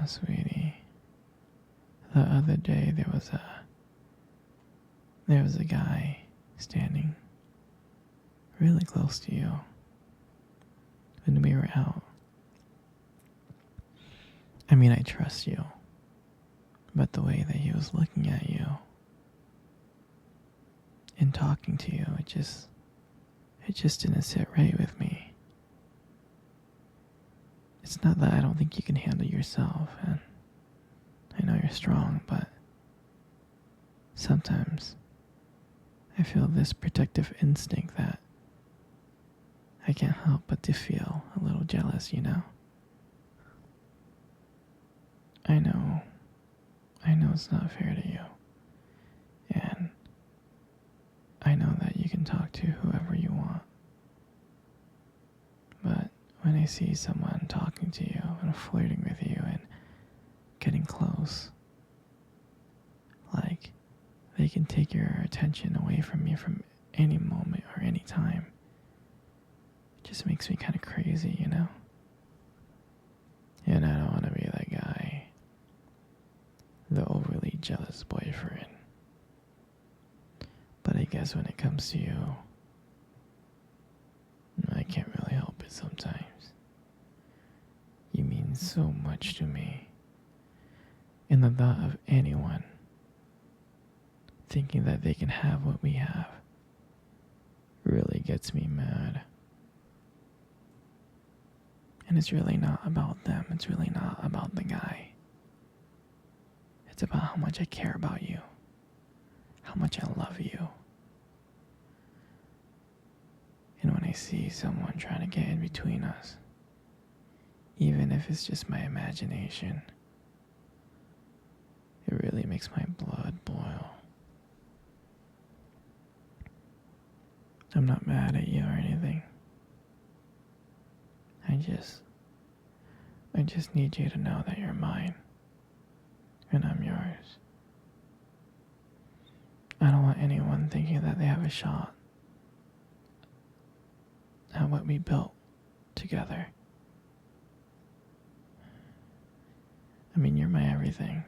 Sweetie, the other day there was a guy standing really close to you when we were out. I mean, I trust you, but the way that he was looking at you and talking to you, it just didn't sit right with me. It's not that I don't think you can handle yourself, and I know you're strong, but sometimes I feel this protective instinct that I can't help but to feel a little jealous, you know? I know it's not fair to you, and I know that you can talk to whoever you want, but when I see someone talking to you and flirting with you and getting close, like they can take your attention away from you from any moment or any time, it just makes me kind of crazy, you know? And I don't want to be that guy, the overly jealous boyfriend. But I guess when it comes to you, I can't really help it sometimes. You mean so much to me. And the thought of anyone thinking that they can have what we have really gets me mad. And it's really not about them. It's really not about the guy. It's about how much I care about you. How much I love you. And when I see someone trying to get in between us, even if it's just my imagination, it really makes my blood boil. I'm not mad at you or anything. I just need you to know that you're mine and I'm yours. I don't want anyone thinking that they have a shot at what we built together. I mean, you're my everything.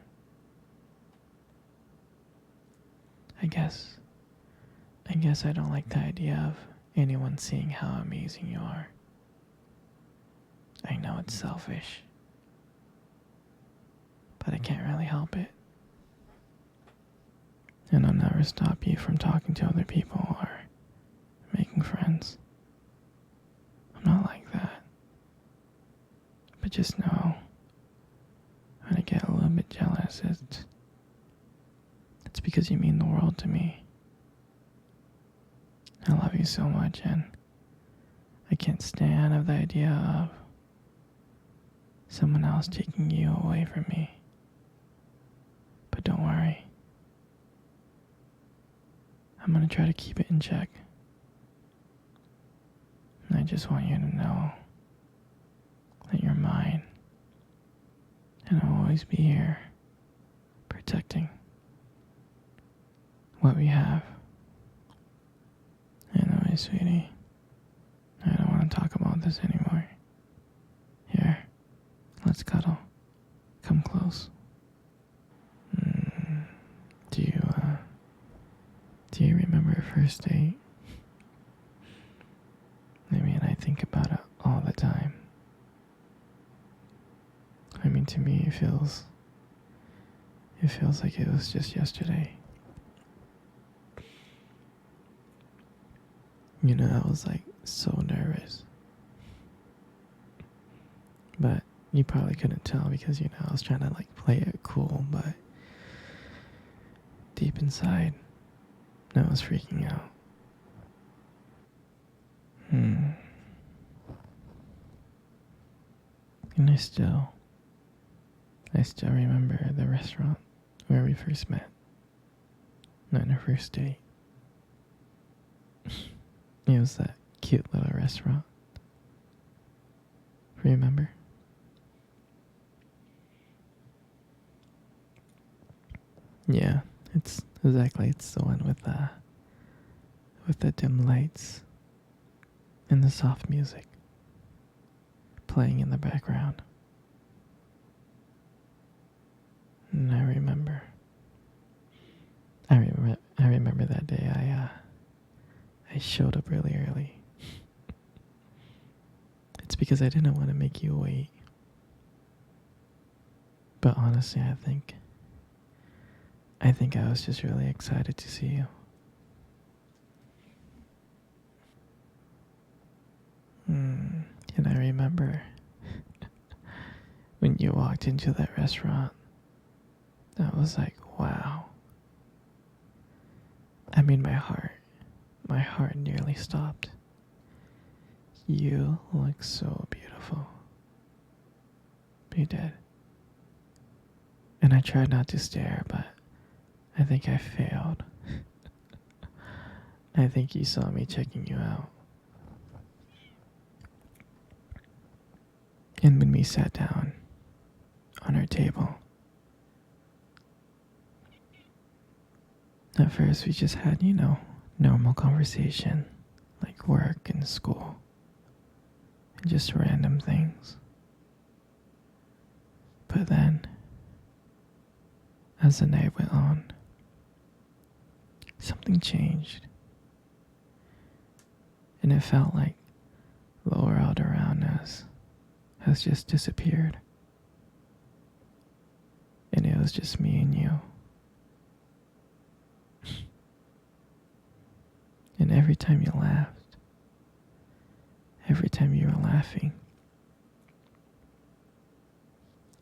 I guess I don't like the idea of anyone seeing how amazing you are. I know it's selfish, but I can't really help it. And I'll never stop you from talking to other people or making friends. I'm not like that. But just know, when I get a little bit jealous, it's because you mean the world to me. I love you so much, and I can't stand of the idea of someone else taking you away from me. But don't worry. I'm gonna try to keep it in check. And I just want you to know that you're mine. And I'll always be here, protecting what we have. Anyway, sweetie, I don't want to talk about this anymore. Here, let's cuddle. Come close. Do you remember our first date? I mean, I think about it all the time. I mean, to me, it feels like it was just yesterday. You know, I was like so nervous. But you probably couldn't tell because, you know, I was trying to like play it cool, but deep inside, I was freaking out. And I still remember the restaurant where we first met. On our first date. It was that cute little restaurant. Remember? Yeah, it's the one with the dim lights and the soft music playing in the background. I remember that day I showed up really early. It's because I didn't want to make you wait. But honestly, I think I was just really excited to see you. And I remember when you walked into that restaurant, I was like, wow. I mean, my heart nearly stopped. You look so beautiful. You did. And I tried not to stare, but I think I failed. I think you saw me checking you out. And when we sat down on our table, at first we just had, normal conversation, like work and school, and just random things. But then, as the night went on, something changed. And it felt like the world around us has just disappeared. And it was just me and you. And every time you laughed, every time you were laughing,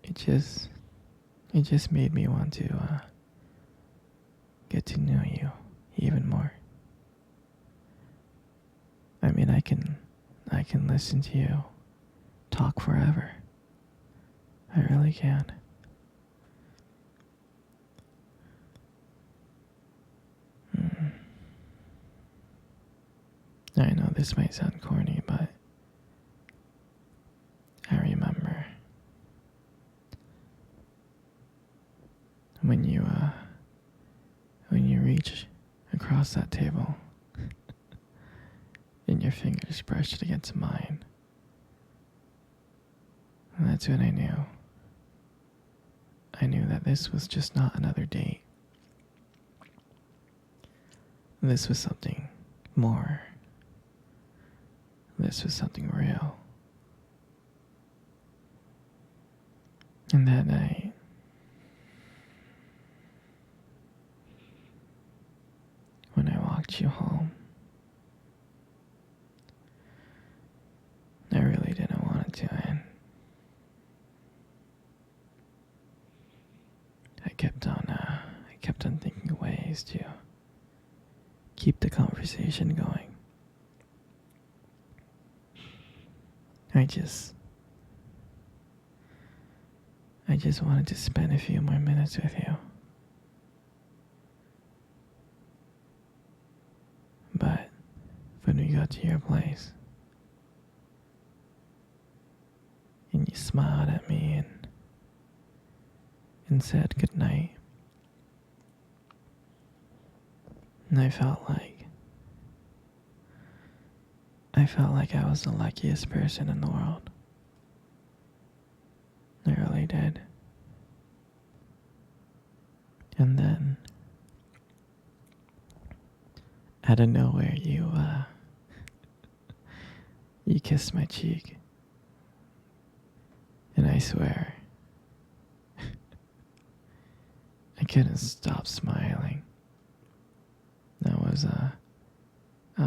it just made me want to get to know you even more. I mean, I can listen to you talk forever. I really can. I know this might sound corny, but I remember when you reach across that table and your fingers brushed against mine. And that's when I knew. I knew that this was just not another date. This was something more. This was something real. And that night, when I walked you home, I really didn't want it to end. I kept on thinking of ways to keep the conversation going. I just wanted to spend a few more minutes with you. But when we got to your place, and you smiled at me and said goodnight, and I felt like I was the luckiest person in the world. I really did. And then, out of nowhere, you kissed my cheek. And I swear, I couldn't stop smiling. I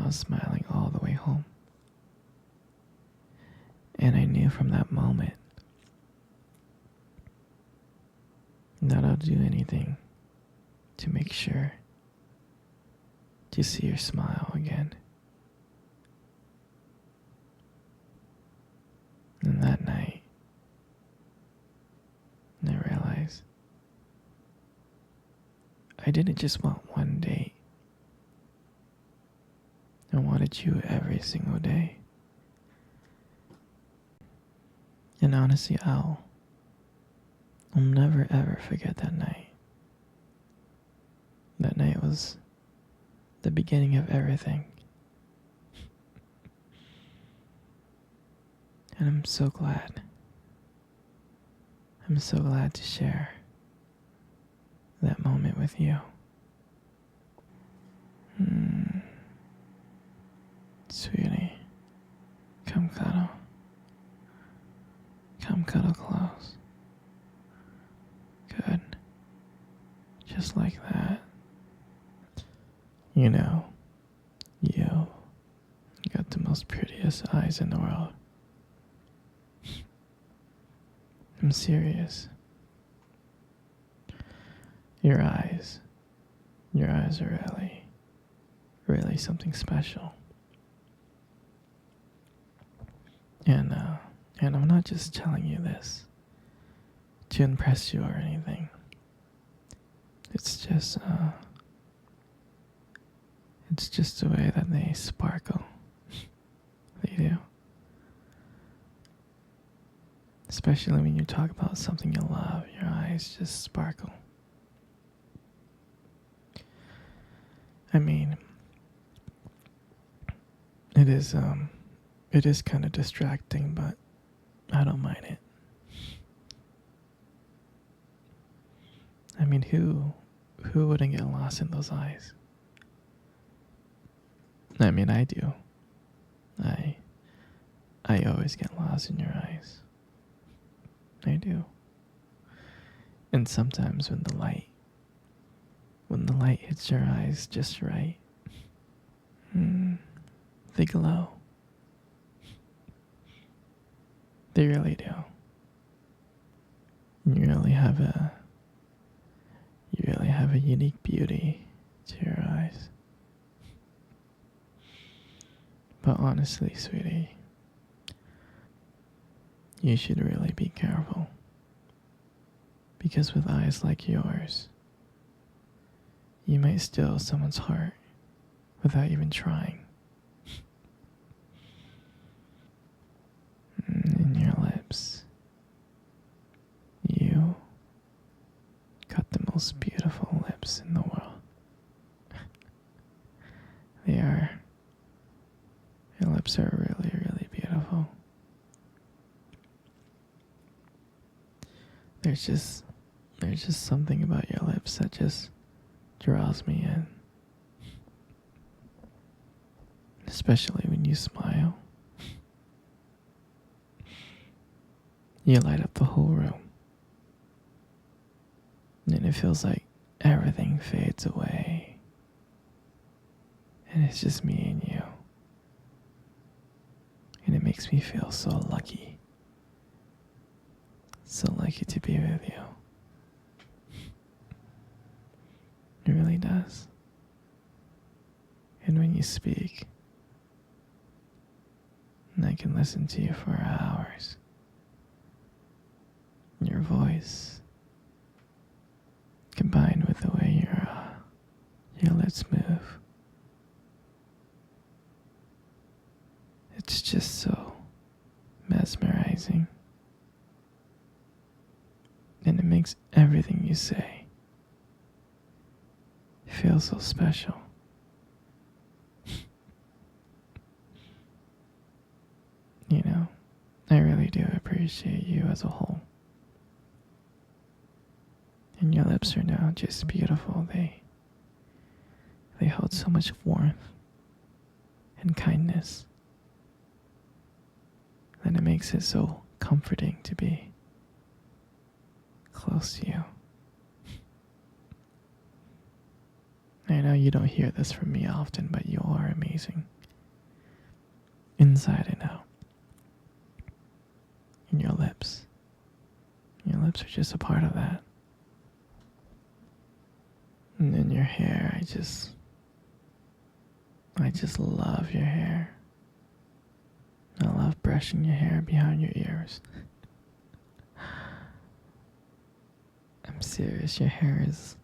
was smiling all the way home. And I knew from that moment that I'll do anything to make sure to see your smile again. And that night, I realized I didn't just want one date. I wanted you every single day. And honestly, I'll never ever forget that night. That night was the beginning of everything. And I'm so glad. I'm so glad to share that moment with you. cuddle close. Good. Just like that. You know, you got the most prettiest eyes in the world. I'm serious. Your eyes. Your eyes are really, really something special. And I'm not just telling you this to impress you or anything. It's just the way that they sparkle. They do. Especially when you talk about something you love, your eyes just sparkle. I mean, it is kind of distracting, but I don't mind it. I mean, who wouldn't get lost in those eyes? I mean, I do. I always get lost in your eyes. I do. And sometimes when the light hits your eyes just right, they glow. They really do. You really have a unique beauty to your eyes. But honestly, sweetie, you should really be careful. Because with eyes like yours, you might steal someone's heart without even trying. And your lips. You got the most beautiful lips in the world. Your lips are really, really beautiful. There's just something about your lips that just draws me in. Especially when you smile. You light up the whole room. And it feels like everything fades away. And it's just me and you. And it makes me feel so lucky. So lucky to be with you. It really does. And when you speak, and I can listen to you for hours. Your voice, combined with the way your lips move, it's just so mesmerizing. And it makes everything you say feel so special. You know, I really do appreciate you as a whole. And your lips are now just beautiful. They hold so much warmth and kindness. And it makes it so comforting to be close to you. I know you don't hear this from me often, but you are amazing. Inside and out. And your lips. Your lips are just a part of that. And then your hair, I just love your hair. I love brushing your hair behind your ears. I'm serious, your hair it's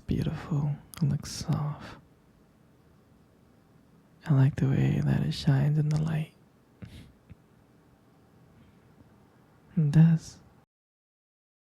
beautiful. It looks soft. I like the way that it shines in the light. It does.